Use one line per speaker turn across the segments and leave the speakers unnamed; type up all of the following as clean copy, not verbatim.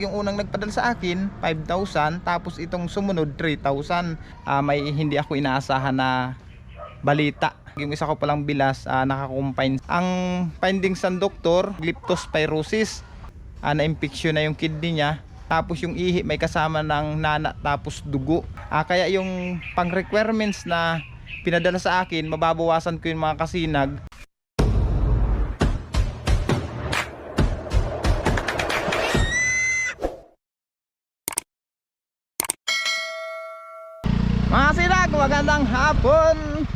Yung unang nagpadala sa akin 5,000, tapos itong sumunod 3,000. May hindi ako inaasahan na balita. Yung isa ko palang bilas, nakakumpine. Ang findings ng doktor, leptospirosis. Na-infection na yung kidney niya. Tapos yung ihi may kasama ng nana, tapos dugo. Kaya yung pang requirements na pinadala sa akin, mababawasan ko yung mga kasinag. Mga kasinag, magandang hapon.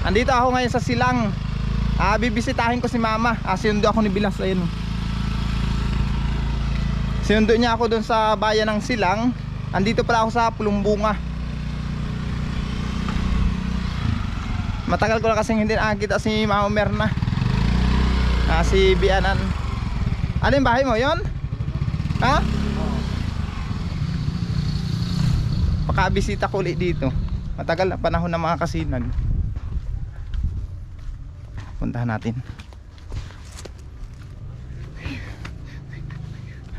Andito ako ngayon sa Silang. Bibisitahin ko si mama. Sinundo ako ni Bilas. Ayun. Sinundo niya ako doon sa bayan ng Silang. Andito pala ako sa Pulumbunga. Matagal ko na kasing hindi nakakita si Mama Merna. Si Bianan. Ano yung bahay mo yon? Ha? Pakabisita ko ulit dito. Matagal na panahon ng mga kasinag. Puntahan natin.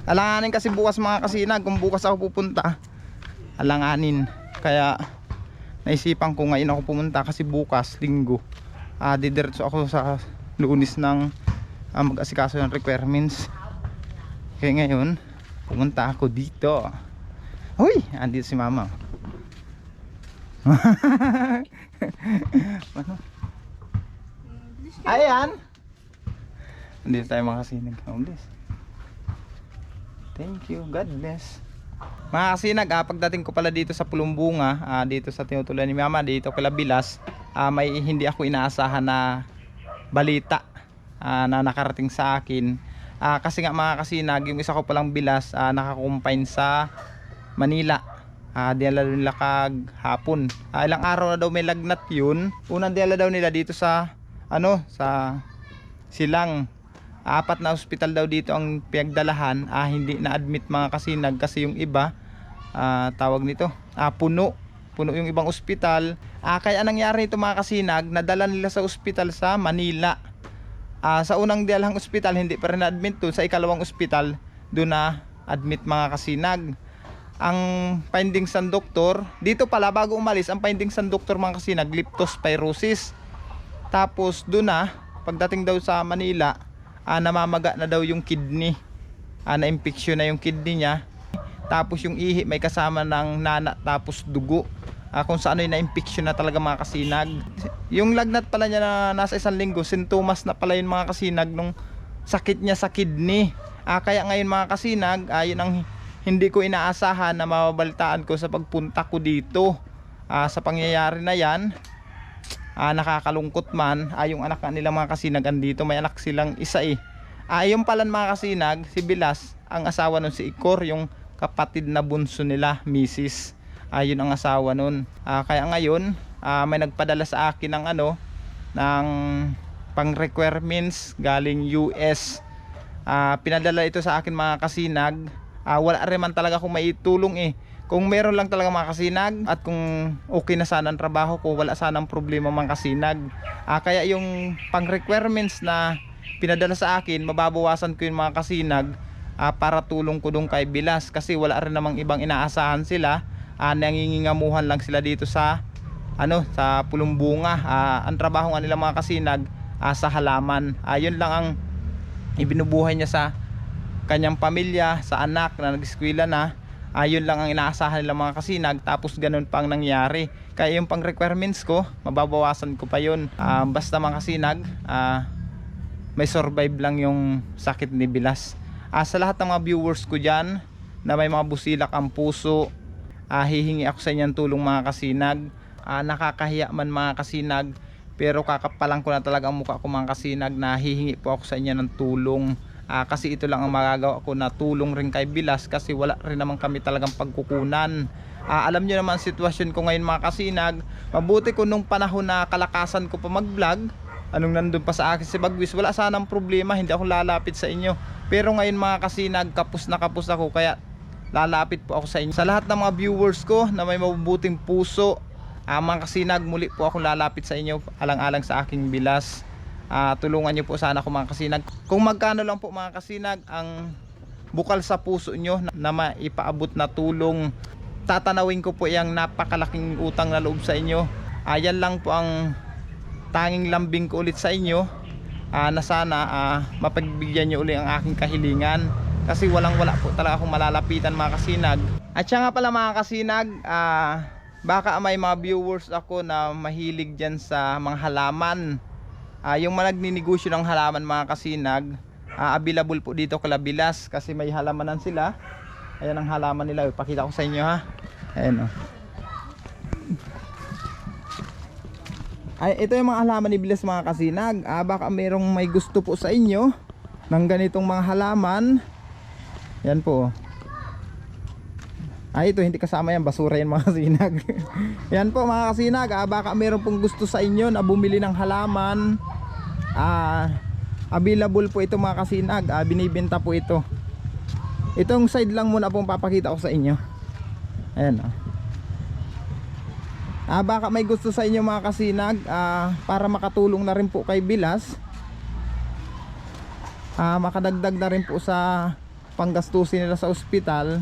Alanganin kasi bukas mga kasinag. Kung bukas ako pupunta, alanganin. Kaya naisipan ko ngayon ako pumunta kasi bukas, linggo, didiretso ako sa Lunes ng mag-asikaso ng requirements. Kaya ngayon pumunta ako dito. Uy, andito si mama. Ayan. Andito tayo mga kasinag. Thank you, God bless. Mga kasinag, pagdating ko pala dito sa Pulumbunga, dito sa tinutulan ni mama, dito kay Bilas, may hindi ako inaasahan na balita na nakarating sa akin. Kasi nga mga kasinag, yung isa ko palang Bilas, nakakumpine sa Manila. Dinala nila hapon. Ilang araw na daw may lagnat yun. Unang dinala daw nila dito sa sa Silang. 4 na ospital daw dito ang pinagdalahan. Hindi na admit mga kasinag kasi yung iba tawag nito puno yung ibang ospital. Kaya nangyari ito mga kasinag, nadala nila sa ospital sa Manila. Sa unang dialahang ospital hindi pa rin na-admit doon. Sa ikalawang ospital doon na admit mga kasinag. Ang findings ng doktor dito pala, bago umalis, ang findings ng doktor mga kasinag, leptospirosis. Tapos doon pagdating daw sa Manila, namamaga na daw yung kidney. Na-infection na yung kidney niya. Tapos yung ihi may kasama ng nana, tapos dugo. Kung saan yung na-infection na talaga mga kasinag. Yung lagnat pala niya na nasa 1 linggo, sintomas na pala yun mga kasinag nung sakit niya sa kidney. Kaya ngayon mga kasinag, yun ang hindi ko inaasahan na mababalitaan ko sa pagpunta ko dito. Sa pangyayari na yan, nakakalungkot man. Yung anak nila mga kasinag andito, may anak silang isa yung palan mga kasinag, si Bilas, ang asawa nun si Ikor, yung kapatid na bunso nila, Mrs. Yun ang asawa nun. Kaya ngayon may nagpadala sa akin ng ng pang requirements galing US. Pinadala ito sa akin mga kasinag. Wala rin man talaga akong maitulong Kung meron lang talaga mga kasinag, at kung okay na sana ang trabaho ko, wala sanang problema mga kasinag. Kaya yung pang requirements na pinadala sa akin, mababawasan ko yung mga kasinag para tulong ko dun kay Bilas. Kasi wala rin namang ibang inaasahan sila. Nangingingamuhan lang sila dito sa sa Pulumbunga. Ang trabaho nga nila mga kasinag sa halaman. Yun lang ang ibinubuhay niya sa kanyang pamilya, sa anak na nag-eskwela na. Yun lang ang inaasahan nila mga kasinag. Tapos ganun pa ang nangyari. Kaya yung pang requirements ko, mababawasan ko pa yun. Basta mga kasinag, may survive lang yung sakit ni Bilas. Sa lahat ng mga viewers ko dyan na may mga busilak ang puso, hihingi ako sa inyong tulong mga kasinag. Nakakahiya man mga kasinag, pero kakapalan ko na talaga ang mukha ko mga kasinag na hihingi po ako sa inyo ng tulong. Kasi ito lang ang magagawa ko na tulong rin kay Bilas, kasi wala rin naman kami talagang pagkukunan. Alam nyo naman ang sitwasyon ko ngayon mga kasinag. Mabuti ko nung panahon na kalakasan ko pa mag vlog, anong nandun pa sa akin si Bagwis, wala sanang problema, hindi ako lalapit sa inyo. Pero ngayon mga kasinag, kapos na kapos ako, kaya lalapit po ako sa inyo. Sa lahat ng mga viewers ko na may mabubuting puso, mga kasinag, muli po ako lalapit sa inyo alang-alang sa aking Bilas. Tulungan nyo po sana ako mga kasinag. Kung magkano lang po mga kasinag ang bukal sa puso nyo na maipaabot na tulong. Tatanawin ko po yung napakalaking utang na loob sa inyo. Yan lang po ang tanging lambing ko ulit sa inyo, na sana mapagbigyan nyo uli ang aking kahilingan, kasi wala po talaga akong malalapitan mga kasinag. At siya nga pala mga kasinag, baka may mga viewers ako na mahilig dyan sa mga halaman, yung mga nagninegosyo ng halaman mga kasinag. Available po dito kala Bilas, kasi may halamanan sila. Ayan ang halaman nila, ipakita ko sa inyo ha. Ayan o. Ay, ito yung mga halaman ni Bilas mga kasinag. Baka mayroong may gusto po sa inyo ng ganitong mga halaman. Yan po. Ito hindi kasama yan, basura yan mga kasinag. Yan po mga kasinag, baka mayroong pong gusto sa inyo na bumili ng halaman. Available po ito mga kasinag, binibenta po ito. Itong side lang muna pong papakita ko sa inyo. Ayan o. Baka may gusto sa inyo mga kasinag, para makatulong na rin po kay Bilas, makadagdag na rin po sa panggastusin nila sa ospital.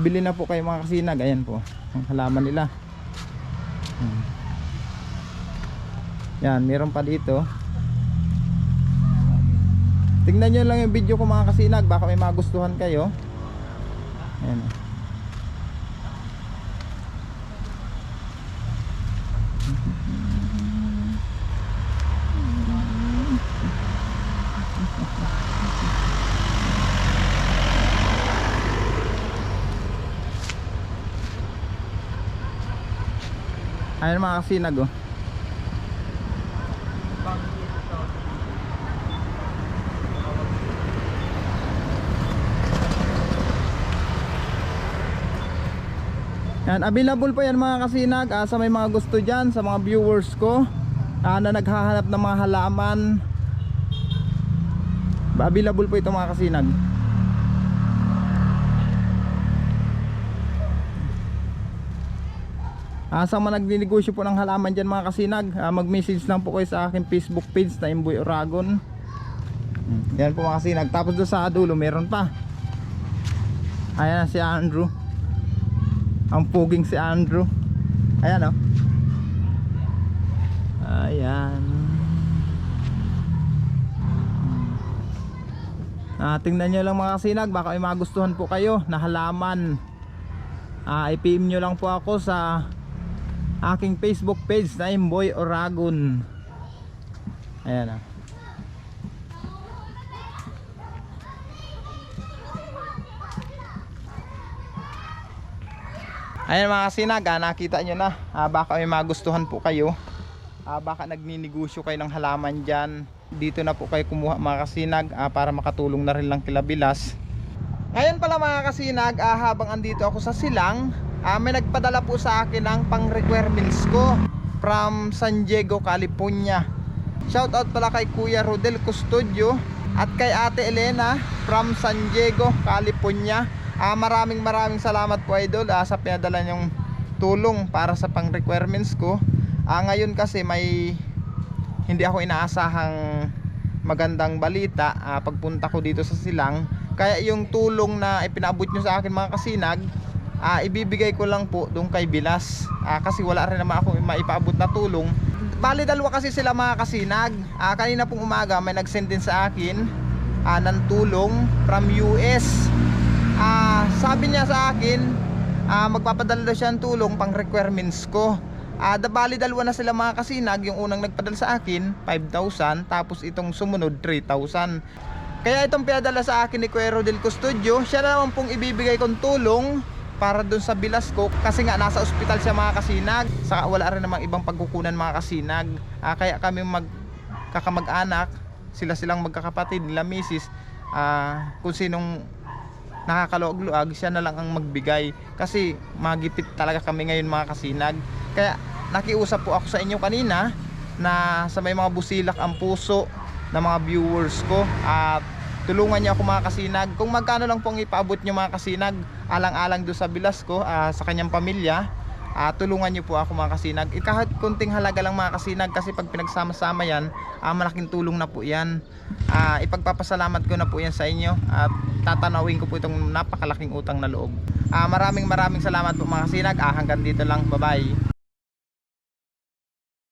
Bili na po kayo mga kasinag. Ayan po ang halaman nila. Yan, meron pa dito. Tingnan nyo lang yung video ko mga kasinag, baka may magustuhan kayo. Ayan. Ayan mga kasinag oh. Yan, available po yan mga kasinag, sa may mga gusto dyan, sa mga viewers ko na naghahanap ng mga halaman. Available po ito mga kasinag. Sa mga nagninegosyo po ng halaman dyan mga kasinag, mag-message lang po kayo sa aking Facebook page na Imboy Oragon. Yan po mga kasinag. Tapos doon sa dulo meron pa. Ayan si Andrew. Ang puging si Andrew. Ayan o. Ayan. Tingnan nyo lang mga kasinag, baka may magustuhan po kayo na halaman. I-PM nyo lang po ako sa aking Facebook page na Imboy Oragon. Ayan o. Ayan mga kasinag, nakita nyo na, baka may magustuhan po kayo, baka nagninegosyo kayo ng halaman dyan, dito na po kayo kumuha mga kasinag, para makatulong na rin lang kila Bilas. Ngayon pala mga kasinag, habang andito ako sa Silang, may nagpadala po sa akin ng pang requirements ko from San Diego, California. Shoutout pala kay Kuya Rodel Custodio at kay Ate Elena from San Diego, California. Maraming salamat po idol, sa pinadala nyong tulong para sa pang requirements ko. Ngayon kasi may hindi ako inaasahang magandang balita pagpunta ko dito sa Silang. Kaya yung tulong na ipinaabot nyo sa akin mga kasinag, ibibigay ko lang po doon kay Bilas, kasi wala rin naman ako maipaabot na tulong. Bali dalawa kasi sila mga kasinag. Kanina pong umaga may nag-send din sa akin ng tulong from US. Sabi niya sa akin, magpapadala daw siya ng tulong pang requirements ko. Bali dalawa na sila mga kasinag. Yung unang nagpadala sa akin 5,000, tapos itong sumunod 3,000. Kaya itong pinadala sa akin ni Kuya Rodel Custodio, siya naman pong ibibigay kong tulong para dun sa Bilas ko, kasi nga nasa ospital siya mga kasinag. Saka wala rin namang ibang pagkukunan mga kasinag. Kaya kami magkakamag-anak, silang magkakapatid nila misis, kung sinong nakakaluag-luag, siya na lang ang magbigay, kasi magipit talaga kami ngayon mga kasinag. Kaya nakiusap po ako sa inyo kanina na sa may mga busilak ang puso ng mga viewers ko, at tulungan niyo ako mga kasinag. Kung magkano lang pong ipaabot niyo mga kasinag, alang-alang doon sa Bilas ko, sa kanyang pamilya, tulungan nyo po ako mga kasinag. Kahit kunting halaga lang mga kasinag, kasi pag pinagsama-sama yan, malaking tulong na po yan. Ipagpapasalamat ko na po yan sa inyo at tatanawin ko po itong napakalaking utang na loob. Maraming salamat po mga kasinag. Hanggang dito lang, bye bye.